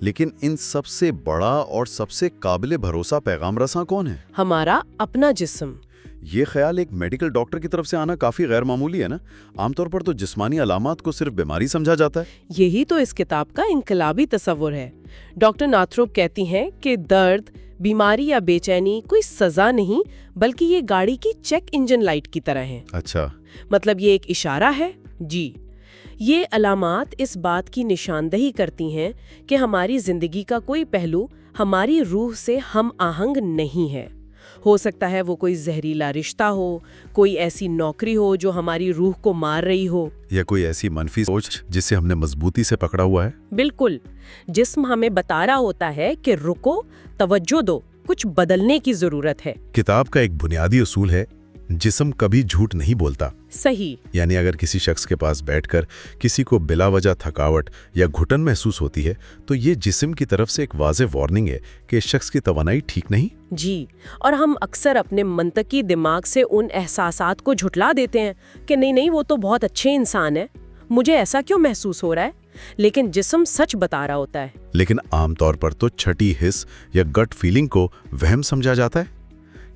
لیکن ان سب سے بڑا اور سب سے قابل بھروسہ پیغام رساں کون ہے؟ ہمارا اپنا جسم۔ یہ خیال ایک میڈیکل ڈاکٹر کی طرف سے آنا کافی غیر معمولی ہے نا؟ عام طور پر تو جسمانی علامات کو صرف بیماری سمجھا جاتا ہے۔ یہی تو اس کتاب کا انقلابی تصور ہے۔ ڈاکٹر ناتھروپ کہتی ہیں کہ درد، بیماری یا بے چینی کوئی سزا نہیں بلکہ یہ گاڑی کی چیک انجن لائٹ کی طرح ہے۔ اچھا، مطلب یہ ایک اشارہ ہے۔ جی، یہ علامات اس بات کی نشاندہی کرتی ہیں کہ ہماری زندگی کا کوئی پہلو ہماری روح سے ہم آہنگ نہیں ہے۔ ہو سکتا ہے وہ کوئی زہریلا رشتہ ہو، کوئی ایسی نوکری ہو جو ہماری روح کو مار رہی ہو، یا کوئی ایسی منفی سوچ جسے ہم نے مضبوطی سے پکڑا ہوا ہے۔ بالکل، جسم ہمیں بتا رہا ہوتا ہے کہ رکو، توجہ دو، کچھ بدلنے کی ضرورت ہے۔ کتاب کا ایک بنیادی اصول ہے، جسم کبھی جھوٹ نہیں بولتا۔ صحیح۔ یعنی اگر کسی شخص کے پاس بیٹھ کر کسی کو بلا وجہ تھکاوٹ یا گھٹن محسوس ہوتی ہے تو یہ جسم کی طرف سے ایک واضح وارننگ ہے کہ اس شخص کی توانائی ٹھیک نہیں۔ جی، اور ہم اکثر اپنے منطقی دماغ سے ان احساسات کو جھٹلا دیتے ہیں کہ نہیں وہ تو بہت اچھے انسان ہے، مجھے ایسا کیوں محسوس ہو رہا ہے؟ لیکن جسم سچ بتا رہا ہوتا ہے۔ لیکن عام طور پر تو چھٹی حس یا گٹ فیلنگ کو وہم سمجھا جاتا ہے۔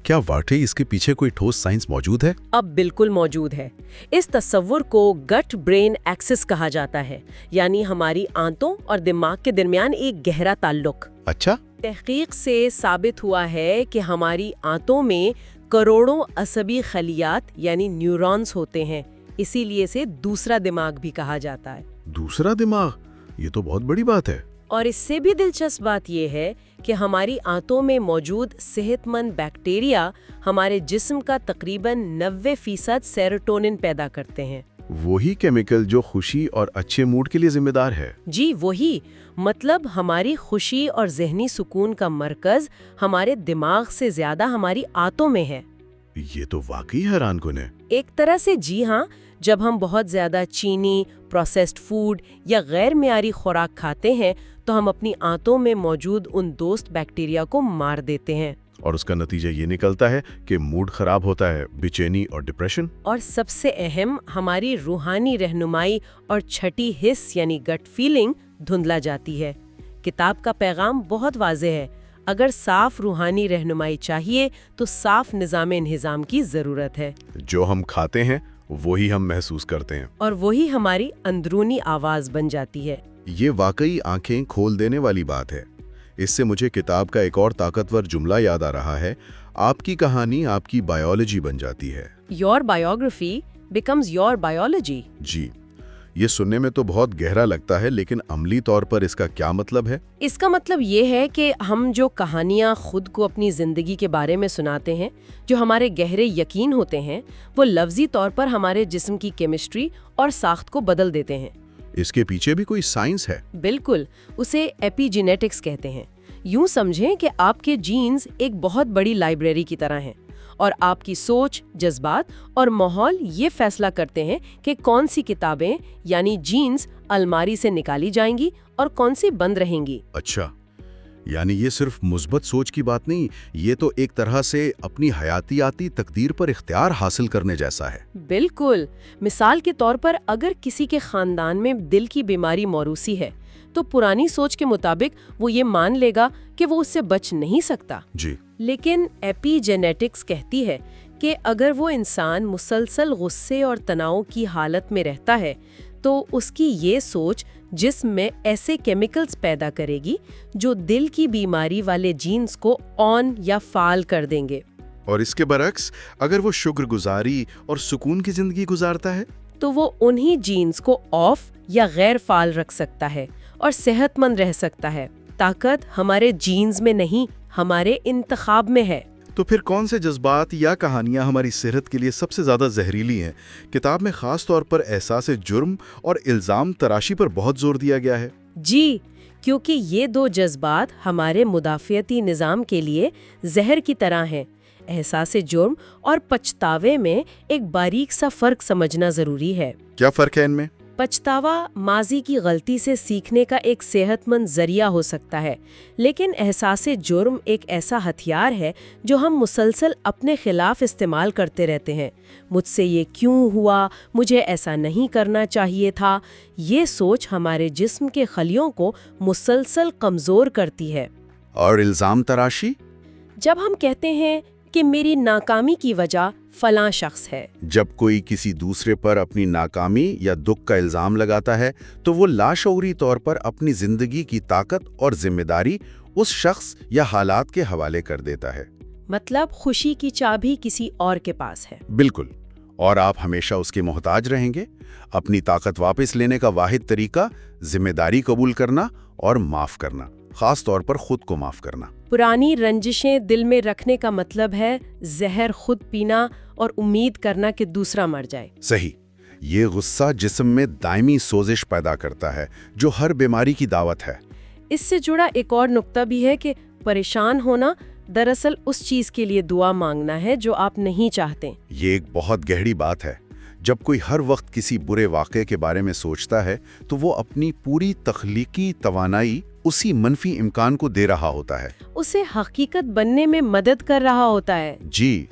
کیا واقعی اس کے پیچھے کوئی ٹھوس سائنس موجود ہے؟ اب بالکل موجود ہے۔ اس تصور کو گٹ برین ایکسس کہا جاتا ہے، یعنی ہماری آنتوں اور دماغ کے درمیان ایک گہرا تعلق۔ اچھا، تحقیق سے ثابت ہوا ہے کہ ہماری آنتوں میں کروڑوں عصبی خلیات یعنی نیورونز ہوتے ہیں، اسی لیے اسے دوسرا دماغ بھی کہا جاتا ہے۔ دوسرا دماغ، یہ تو بہت بڑی بات ہے۔ اور اس سے بھی دلچسپ بات یہ ہے کہ ہماری آنتوں میں موجود صحت مند بیکٹیریا ہمارے جسم کا تقریباً 90% سیروٹونن پیدا کرتے ہیں۔ وہی کیمیکل جو خوشی اور اچھے موڈ کے لیے ذمہ دار ہے۔ جی وہی، مطلب ہماری خوشی اور ذہنی سکون کا مرکز ہمارے دماغ سے زیادہ ہماری آنتوں میں ہے۔ یہ تو واقعی حیران کن ہے۔ ایک طرح سے جی ہاں، جب ہم بہت زیادہ چینی، پروسیسڈ فوڈ یا غیر معیاری خوراک کھاتے ہیں تو ہم اپنی آنتوں میں موجود ان دوست بیکٹیریا کو مار دیتے ہیں، اور اس کا نتیجہ یہ نکلتا ہے کہ موڈ خراب ہوتا ہے، بے چینی اور ڈپریشن۔ اور سب سے اہم، ہماری روحانی رہنمائی اور چھٹی حس یعنی گٹ فیلنگ دھندلا جاتی ہے۔ کتاب کا پیغام بہت واضح ہے، اگر صاف روحانی رہنمائی چاہیے تو صاف نظام انہضام کی ضرورت ہے۔ جو ہم کھاتے ہیں وہی ہم محسوس کرتے ہیں، اور وہی ہماری اندرونی آواز بن جاتی ہے۔ یہ واقعی آنکھیں کھول دینے والی بات ہے۔ اس سے مجھے کتاب کا ایک اور طاقتور جملہ یاد آ رہا ہے، آپ کی کہانی آپ کی بایولوجی بن جاتی ہے۔ Your biography becomes your biology. جی، یہ سننے میں تو بہت گہرا لگتا ہے، لیکن عملی طور پر اس کا کیا مطلب ہے؟ اس کا مطلب یہ ہے کہ ہم جو کہانیاں خود کو اپنی زندگی کے بارے میں سناتے ہیں، جو ہمارے گہرے یقین ہوتے ہیں، وہ لفظی طور پر ہمارے جسم کی کیمسٹری اور ساخت کو بدل دیتے ہیں۔ اس کے پیچھے بھی کوئی سائنس ہے؟ بالکل، اسے ایپی جینیٹکس کہتے ہیں۔ یوں سمجھیں کہ آپ کے جینز ایک بہت بڑی لائبریری کی طرح ہیں، اور آپ کی سوچ، جذبات اور ماحول یہ فیصلہ کرتے ہیں کہ کون سی کتابیں یعنی جینز الماری سے نکالی جائیں گی اور کون سی بند رہیں گی۔ اچھا، یعنی یہ صرف مثبت سوچ کی بات نہیں، یہ تو ایک طرح سے اپنی حیاتیاتی تقدیر پر اختیار حاصل کرنے جیسا ہے۔ بالکل، مثال کے طور پر اگر کسی کے خاندان میں دل کی بیماری موروثی ہے تو پرانی سوچ کے مطابق وہ یہ مان لے گا کہ وہ اس سے بچ نہیں سکتا۔ جی، لیکن ایپی جینیٹکس کہتی ہے کہ اگر وہ انسان مسلسل غصے اور تناؤ کی حالت میں رہتا ہے تو اس کی یہ سوچ جسم میں ایسے کیمیکلز پیدا کرے گی جو دل کی بیماری والے جینز کو آن یا فعال کر دیں گے۔ اور اس کے برعکس اگر وہ شکر گزاری اور سکون کی زندگی گزارتا ہے تو وہ انہی جینز کو آف یا غیر فعال رکھ سکتا ہے اور صحت مند رہ سکتا ہے۔ طاقت ہمارے جینز میں نہیں، ہمارے انتخاب میں ہے۔ تو پھر کون سے جذبات یا کہانیاں ہماری صحت کے لیے سب سے زیادہ زہریلی ہیں؟ کتاب میں خاص طور پر احساس جرم اور الزام تراشی پر بہت زور دیا گیا ہے۔ جی، کیونکہ یہ دو جذبات ہمارے مدافعتی نظام کے لیے زہر کی طرح ہیں۔ احساس جرم اور پچھتاوے میں ایک باریک سا فرق سمجھنا ضروری ہے۔ کیا فرق ہے ان میں؟ پچھتاوا ماضی کی غلطی سے سیکھنے کا ایک صحت مند ذریعہ ہو سکتا ہے، لیکن احساس جرم ایک ایسا ہتھیار ہے جو ہم مسلسل اپنے خلاف استعمال کرتے رہتے ہیں۔ مجھ سے یہ کیوں ہوا؟ مجھے ایسا نہیں کرنا چاہیے تھا۔ یہ سوچ ہمارے جسم کے خلیوں کو مسلسل کمزور کرتی ہے۔ اور الزام تراشی؟ جب ہم کہتے ہیں کہ میری ناکامی کی وجہ فلاں شخص ہے، جب کوئی کسی دوسرے پر اپنی ناکامی یا دکھ کا الزام لگاتا ہے تو وہ لاشعوری طور پر اپنی زندگی کی طاقت اور ذمہ داری اس شخص یا حالات کے حوالے کر دیتا ہے۔ مطلب خوشی کی چابی کسی اور کے پاس ہے۔ بالکل، اور آپ ہمیشہ اس کے محتاج رہیں گے۔ اپنی طاقت واپس لینے کا واحد طریقہ ذمہ داری قبول کرنا اور معاف کرنا، خاص طور پر خود کو معاف کرنا۔ پرانی رنجشیں دل میں رکھنے کا مطلب ہے زہر خود پینا اور امید کرنا کہ دوسرا مر جائے۔ صحیح، یہ غصہ جسم میں دائمی سوزش پیدا کرتا ہے جو ہر بیماری کی دعوت ہے۔ اس سے جڑا ایک اور نقطہ بھی ہے کہ پریشان ہونا دراصل اس چیز کے لیے دعا مانگنا ہے جو آپ نہیں چاہتے۔ یہ ایک بہت گہری بات ہے۔ جب کوئی ہر وقت کسی برے واقعے کے بارے میں سوچتا ہے تو وہ اپنی پوری تخلیقی توانائی اسی منفی امکان کو دے رہا ہوتا ہے، اسے حقیقت بننے میں مدد کر رہا ہوتا ہے۔ جی،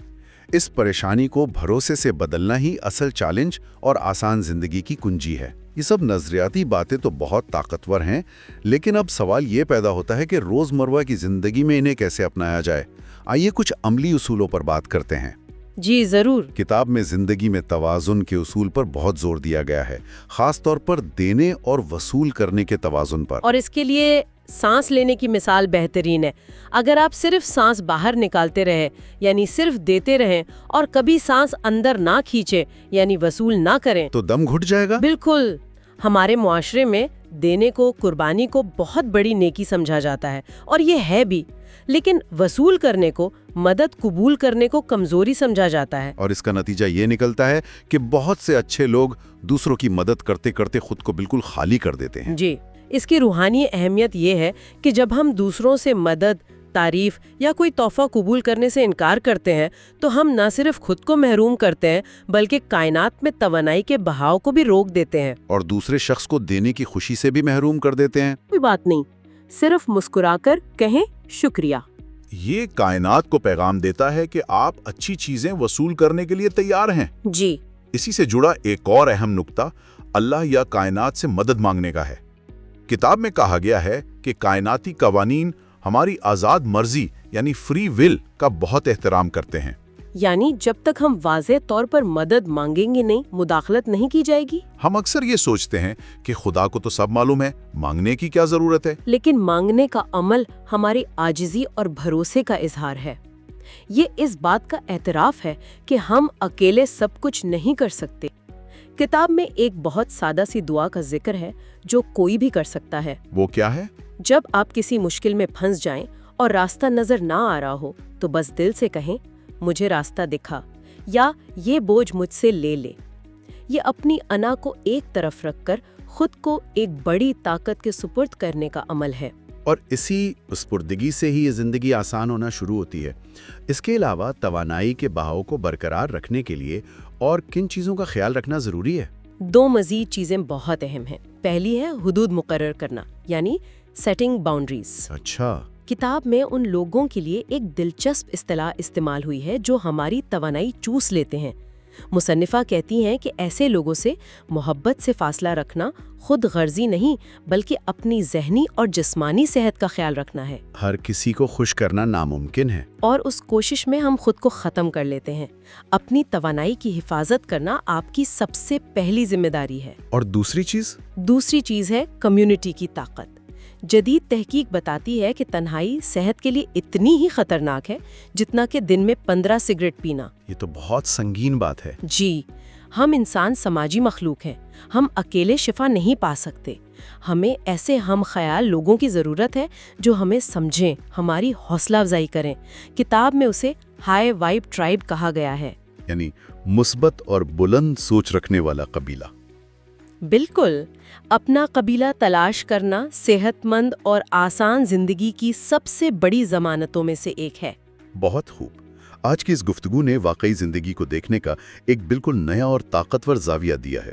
اس پریشانی کو بھروسے سے بدلنا ہی اصل چیلنج اور آسان زندگی کی کنجی ہے۔ یہ سب نظریاتی باتیں تو بہت طاقتور ہیں، لیکن اب سوال یہ پیدا ہوتا ہے کہ روزمرہ کی زندگی میں انہیں کیسے اپنایا جائے۔ آئیے کچھ عملی اصولوں پر بات کرتے ہیں۔ جی ضرور۔ کتاب میں زندگی میں توازن کے اصول پر بہت زور دیا گیا ہے، خاص طور پر دینے اور وصول کرنے کے توازن پر۔ اور اس کے لیے سانس لینے کی مثال بہترین ہے۔ اگر آپ صرف سانس باہر نکالتے رہیں، یعنی صرف دیتے رہیں، اور کبھی سانس اندر نہ کھینچیں، یعنی وصول نہ کریں، تو دم گھٹ جائے گا۔ بالکل۔ ہمارے معاشرے میں دینے کو، قربانی کو بہت بڑی نیکی سمجھا جاتا ہے، اور یہ ہے بھی، لیکن وصول کرنے کو، مدد قبول کرنے کو کمزوری سمجھا جاتا ہے۔ اور اس کا نتیجہ یہ نکلتا ہے کہ بہت سے اچھے لوگ دوسروں کی مدد کرتے کرتے خود کو بالکل خالی کر دیتے ہیں۔ جی، اس کی روحانی اہمیت یہ ہے کہ جب ہم دوسروں سے مدد، تعریف یا کوئی تحفہ قبول کرنے سے انکار کرتے ہیں تو ہم نہ صرف خود کو محروم کرتے ہیں بلکہ کائنات میں توانائی کے بہاؤ کو بھی روک دیتے ہیں، اور دوسرے شخص کو دینے کی خوشی سے بھی محروم کر دیتے ہیں۔ کوئی بات نہیں، صرف مسکرا کر کہیں شکریہ۔ یہ کائنات کو پیغام دیتا ہے کہ آپ اچھی چیزیں وصول کرنے کے لیے تیار ہیں۔ جی، اسی سے جڑا ایک اور اہم نقطہ اللہ یا کائنات سے مدد مانگنے کا ہے۔ کتاب میں کہا گیا ہے کہ کائناتی قوانین ہماری آزاد مرضی یعنی فری ول کا بہت احترام کرتے ہیں۔ یعنی جب تک ہم واضح طور پر مدد مانگیں گے نہیں، مداخلت نہیں کی جائے گی۔ ہم اکثر یہ سوچتے ہیں کہ خدا کو تو سب معلوم ہے، مانگنے کی کیا ضرورت ہے؟ لیکن مانگنے کا عمل ہماری عاجزی اور بھروسے کا اظہار ہے۔ یہ اس بات کا اعتراف ہے کہ ہم اکیلے سب کچھ نہیں کر سکتے۔ کتاب میں ایک بہت سادہ سی دعا کا ذکر ہے جو کوئی بھی کر سکتا ہے۔ وہ کیا ہے؟ جب آپ کسی مشکل میں پھنس جائیں اور راستہ نظر نہ آ رہا ہو تو بس دل سے کہیں، مجھے راستہ دکھا، یا یہ بوجھ مجھ سے لے لے۔ یہ اپنی انا کو ایک طرف رکھ کر خود کو ایک بڑی طاقت کے سپرد کرنے کا عمل ہے۔ اور اسی سپردگی سے ہی یہ زندگی آسان ہونا شروع ہوتی ہے۔ اس کے علاوہ توانائی کے بہاؤ کو برقرار رکھنے کے لیے اور کن چیزوں کا خیال رکھنا ضروری ہے؟ دو مزید چیزیں بہت اہم ہیں۔ پہلی ہے حدود مقرر کرنا، یعنی سیٹنگ باؤنڈریز۔ اچھا، کتاب میں ان لوگوں کے لیے ایک دلچسپ اصطلاح استعمال ہوئی ہے جو ہماری توانائی چوس لیتے ہیں۔ مصنفہ کہتی ہیں کہ ایسے لوگوں سے محبت سے فاصلہ رکھنا خود غرضی نہیں بلکہ اپنی ذہنی اور جسمانی صحت کا خیال رکھنا ہے۔ ہر کسی کو خوش کرنا ناممکن ہے، اور اس کوشش میں ہم خود کو ختم کر لیتے ہیں۔ اپنی توانائی کی حفاظت کرنا آپ کی سب سے پہلی ذمہ داری ہے۔ اور دوسری چیز ہے کمیونٹی کی طاقت۔ جدید تحقیق بتاتی ہے کہ تنہائی صحت کے لیے اتنی ہی خطرناک ہے جتنا کہ دن میں 15 سگریٹ پینا۔ یہ تو بہت سنگین بات ہے۔ جی، ہم انسان سماجی مخلوق ہیں، ہم اکیلے شفا نہیں پا سکتے۔ ہمیں ایسے ہم خیال لوگوں کی ضرورت ہے جو ہمیں سمجھیں، ہماری حوصلہ افزائی کریں۔ کتاب میں اسے ہائی وائب ٹرائب کہا گیا ہے، یعنی مثبت اور بلند سوچ رکھنے والا قبیلہ۔ بالکل، اپنا قبیلہ تلاش کرنا صحت مند اور آسان زندگی کی سب سے بڑی ضمانتوں میں سے ایک ہے۔ بہت خوب۔ آج کی اس گفتگو نے واقعی زندگی کو دیکھنے کا ایک بالکل نیا اور طاقتور زاویہ دیا ہے۔